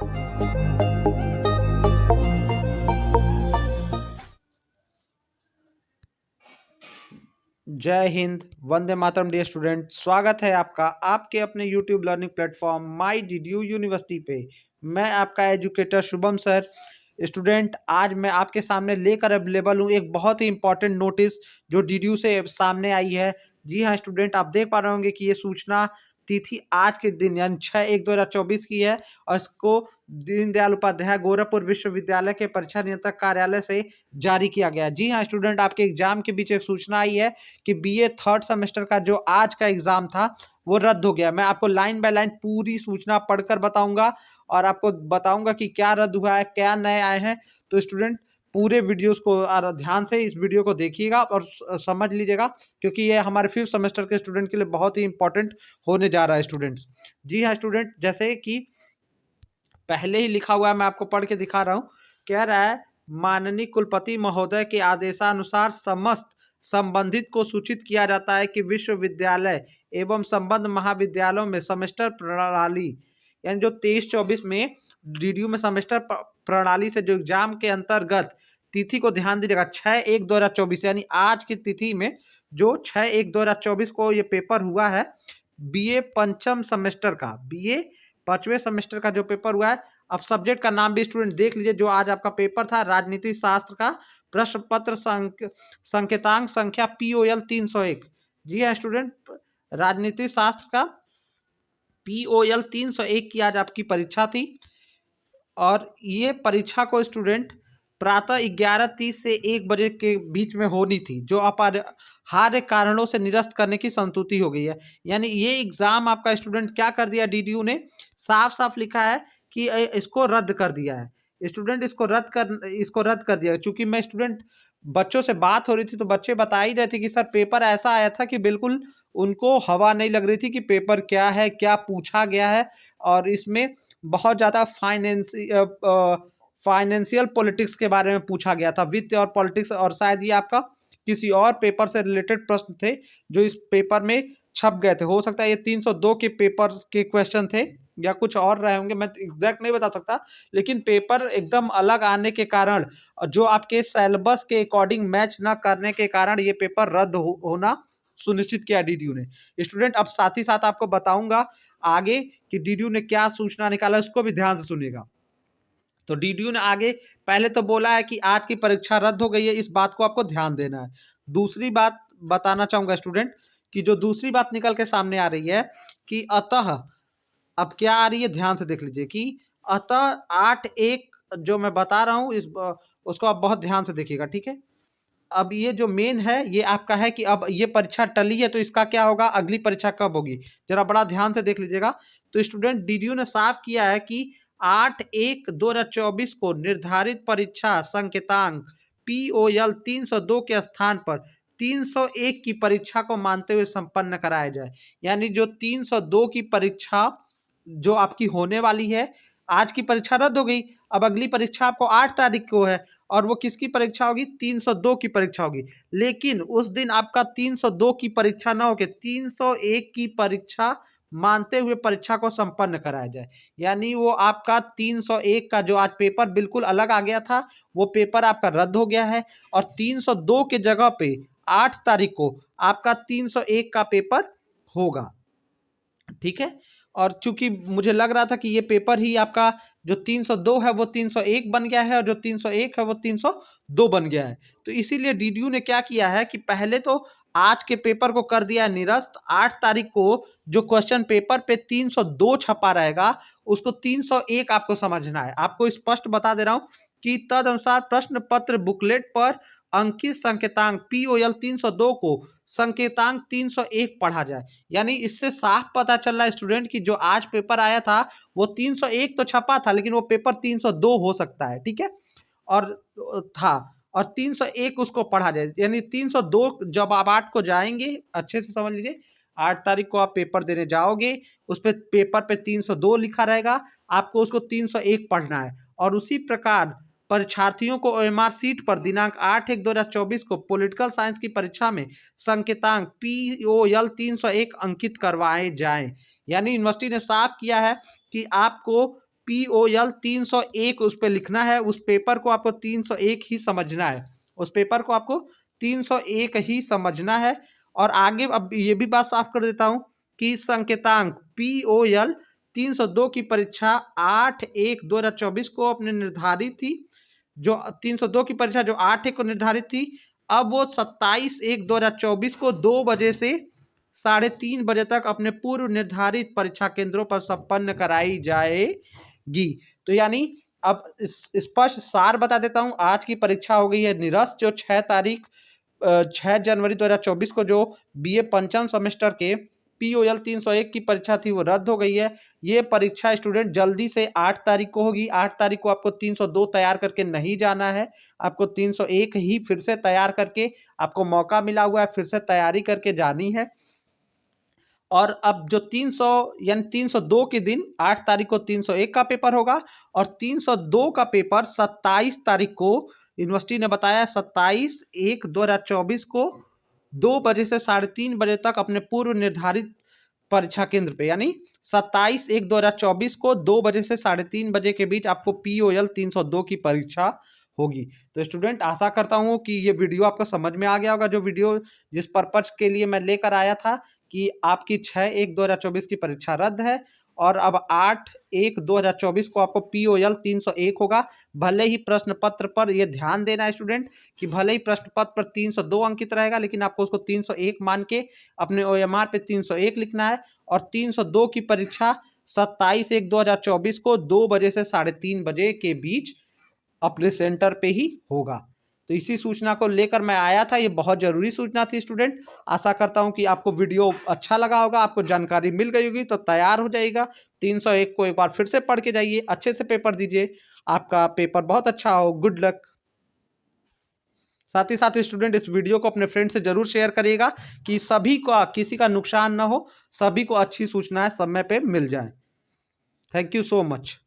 जय Hind, Vande Mataram dear student. स्वागत है आपका आपके अपने यूट्यूब लर्निंग प्लेटफॉर्म माई डीडीयू यूनिवर्सिटी पे। मैं आपका एजुकेटर शुभम सर। स्टूडेंट, आज मैं आपके सामने लेकर अवेलेबल हूँ एक बहुत ही इंपॉर्टेंट नोटिस जो डीडीयू से सामने आई है। जी हाँ स्टूडेंट, आप देख पा रहे होंगे कि ये सूचना तिथि आज के दिन यानी 6/1/2024 की है और इसको दीनदयाल उपाध्याय गोरखपुर विश्वविद्यालय के परीक्षा नियंत्रक कार्यालय से जारी किया गया। जी हाँ स्टूडेंट, आपके एग्जाम के बीच एक सूचना आई है कि बीए थर्ड सेमेस्टर का जो आज का एग्जाम था वो रद्द हो गया। मैं आपको लाइन बाय लाइन पूरी सूचना पढ़कर बताऊंगा और आपको बताऊंगा कि क्या रद्द हुआ है, क्या नए आए हैं। तो स्टूडेंट, पूरे वीडियोस को ध्यान से इस वीडियो को देखिएगा और समझ लीजिएगा, क्योंकि ये हमारे 5th सेमेस्टर के स्टूडेंट के लिए बहुत ही इंपॉर्टेंट होने जा रहा है स्टूडेंट्स। जी हाँ स्टूडेंट, जैसे कि पहले ही लिखा हुआ है, मैं आपको पढ़ के दिखा रहा हूँ। कह रहा है, माननीय कुलपति महोदय के आदेशानुसार समस्त संबंधित को सूचित किया जाता है कि विश्वविद्यालय एवं संबद्ध महाविद्यालयों में सेमेस्टर प्रणाली यानी जो 23-24 में डीडीयू में सेमेस्टर प्रणाली से जो एग्जाम के अंतर्गत तिथि को ध्यान दीजिएगा, 6/1/2024 यानी आज की तिथि में जो 6/1/2024 को ये पेपर हुआ है बीए पंचम सेमेस्टर का, बीए 5वें सेमेस्टर का जो पेपर हुआ है। अब सब्जेक्ट का नाम भी स्टूडेंट देख लीजिए। जो आज आपका पेपर था राजनीति शास्त्र का, प्रश्न पत्र संकेतांक संख्या POL 301। जी हाँ स्टूडेंट, राजनीति शास्त्र का POL 301 की आज आपकी परीक्षा थी और ये परीक्षा को स्टूडेंट प्रातः 11:30 से 1 बजे के बीच में होनी थी, जो अपरिहार्य कारणों से निरस्त करने की संस्तुति हो गई है। यानी ये एग्जाम आपका स्टूडेंट क्या कर दिया, डीडीयू ने साफ साफ लिखा है कि इसको रद्द कर दिया है। स्टूडेंट, इसको रद्द कर दिया। चूंकि मैं स्टूडेंट बच्चों से बात हो रही थी तो बच्चे बता ही रहे थे कि सर पेपर ऐसा आया था कि बिल्कुल उनको हवा नहीं लग रही थी कि पेपर क्या है, क्या पूछा गया है। और इसमें बहुत ज़्यादा फाइनेंशियल पॉलिटिक्स के बारे में पूछा गया था, वित्त और पॉलिटिक्स, और शायद ये आपका किसी और पेपर से रिलेटेड प्रश्न थे जो इस पेपर में छप गए थे। हो सकता है ये 302 के पेपर के क्वेश्चन थे या कुछ और रहे होंगे, मैं एग्जैक्ट नहीं बता सकता। लेकिन पेपर एकदम अलग आने के कारण, जो आपके सिलेबस के अकॉर्डिंग मैच ना करने के कारण ये पेपर रद्द होना सुनिश्चित किया डीडीयू ने। स्टूडेंट, अब साथ ही साथ आपको बताऊंगा आगे कि डीडीयू ने क्या सूचना निकाला, उसको भी ध्यान से सुनिएगा। तो डीडीयू ने आगे पहले तो बोला है कि आज की परीक्षा रद्द हो गई है, इस बात को आपको ध्यान देना है। दूसरी बात बताना चाहूंगा स्टूडेंट कि जो दूसरी बात निकल के सामने आ रही है कि अतः अब क्या आ रही है, ध्यान से देख लीजिए कि अतः 8/1 जो मैं बता रहा हूं उसको आप बहुत ध्यान से देखिएगा, ठीक है। अब ये जो मेन है ये आपका है कि अब ये परीक्षा टली है तो इसका क्या होगा, अगली परीक्षा कब होगी, जरा बड़ा ध्यान से देख लीजिएगा। तो स्टूडेंट, डीडीयू ने साफ किया है कि 8/1/2024 को निर्धारित परीक्षा संकेतांक POL 302 के स्थान पर 301 की परीक्षा को मानते हुए संपन्न कराया जाए। यानी जो 302 की परीक्षा जो आपकी होने वाली है, आज की परीक्षा रद्द हो गई, अब अगली परीक्षा आपको 8 तारीख को है और वो किसकी परीक्षा होगी, 302 की परीक्षा होगी। लेकिन उस दिन आपका 302 की परीक्षा ना होकर 301 की परीक्षा मानते हुए परीक्षा को संपन्न कराया जाए। यानी वो आपका 301 का जो आज पेपर बिल्कुल अलग आ गया था, वो पेपर आपका रद्द हो गया है और 302 के जगह पे 8 तारीख को आपका 301 का पेपर होगा, ठीक है। और चूंकि मुझे लग रहा था कि ये पेपर ही आपका जो 302 है वो 301 बन गया है और जो 301 है वो 302 बन गया है, तो इसीलिए डीडीयू ने क्या किया है कि पहले तो आज के पेपर को कर दिया है निरस्त। 8 तारीख को जो क्वेश्चन पेपर पे 302 छपा रहेगा उसको 301 आपको समझना है। आपको स्पष्ट बता दे रहा हूं कि तद अनुसार प्रश्न पत्र बुकलेट पर अंकित संकेतांक POL 302 को संकेतांक 301 पढ़ा जाए। यानी इससे साफ पता चल रहा है स्टूडेंट कि जो आज पेपर आया था वो 301 तो छपा था लेकिन वो पेपर 302 हो सकता है, ठीक है, और था, और 301 उसको पढ़ा जाए। यानी 302 जब आप 8 को जाएंगे, अच्छे से समझ लीजिए, 8 तारीख को आप पेपर देने जाओगे, उस पर पेपर पे 302 लिखा रहेगा, आपको उसको 301 पढ़ना है। और उसी प्रकार परीक्षार्थियों को OMR सीट पर दिनांक 8/1/2024 को पॉलिटिकल साइंस की परीक्षा में संकेतांक POL 301 अंकित करवाए जाएं। यानी यूनिवर्सिटी ने साफ किया है कि आपको POL 301 उस पर लिखना है। उस पेपर को आपको 301 ही समझना है। उस पेपर को आपको 301 ही समझना है। और आगे अब ये भी बात साफ कर देता हूं कि संकेतांक POL 302 की परीक्षा 8/1/2024 को अपने निर्धारित थी। जो 302 की परीक्षा जो 8/1 को निर्धारित थी, अब वो 27/1/2024 को 2 बजे से 3:30 बजे तक अपने पूर्व निर्धारित परीक्षा केंद्रों पर संपन्न कराई जाएगी। तो यानी अब स्पष्ट सार बता देता हूं। आज की परीक्षा हो गई है निरस्त। जो 6 जनवरी 2024 को जो BA पंचम सेमेस्टर के POL 301 की परीक्षा थी वो रद्द हो गई है। ये परीक्षा स्टूडेंट जल्दी से 8 तारीख को होगी। 8 तारीख को आपको 302 तैयार करके नहीं जाना है, आपको 301 ही फिर से तैयार करके आपको मौका मिला हुआ है, फिर से तैयारी करके जानी है। और अब जो 300 यानी 302 के दिन 8 तारीख को 301 का पेपर होगा और 302 का पेपर 27 तारीख को यूनिवर्सिटी ने बताया 27/1/2024 को 2 बजे से 3:30 बजे तक अपने पूर्व निर्धारित परीक्षा केंद्र पे, यानी 27/1/2024 को 2 बजे से 3:30 बजे के बीच आपको POL 302 की परीक्षा होगी। तो स्टूडेंट आशा करता हूँ कि ये वीडियो आपको समझ में आ गया होगा। जो वीडियो जिस पर्पज के लिए मैं लेकर आया था कि आपकी 6/1/2024 की परीक्षा रद्द है और अब 8/1/2024 को आपको POL 301 होगा। भले ही प्रश्न पत्र पर यह ध्यान देना है स्टूडेंट कि भले ही प्रश्न पत्र पर 302 अंकित रहेगा, लेकिन आपको उसको 301 मान के अपने OMR पे 301 लिखना है। और 302 की परीक्षा 27/1/2024 को 2 बजे से 3:30 बजे के बीच अपने सेंटर पे ही होगा। तो इसी सूचना को लेकर मैं आया था। ये बहुत जरूरी सूचना थी स्टूडेंट। आशा करता हूं कि आपको वीडियो अच्छा लगा होगा, आपको जानकारी मिल गई होगी। तो तैयार हो जाइएगा। 301 को एक बार फिर से पढ़ के जाइए, अच्छे से पेपर दीजिए, आपका पेपर बहुत अच्छा हो। Good luck. साथ ही साथ स्टूडेंट इस वीडियो को अपने फ्रेंड से जरूर शेयर करिएगा कि सभी को किसी का नुकसान ना हो, सभी को अच्छी सूचनाएं समय पे मिल जाए। Thank you so much.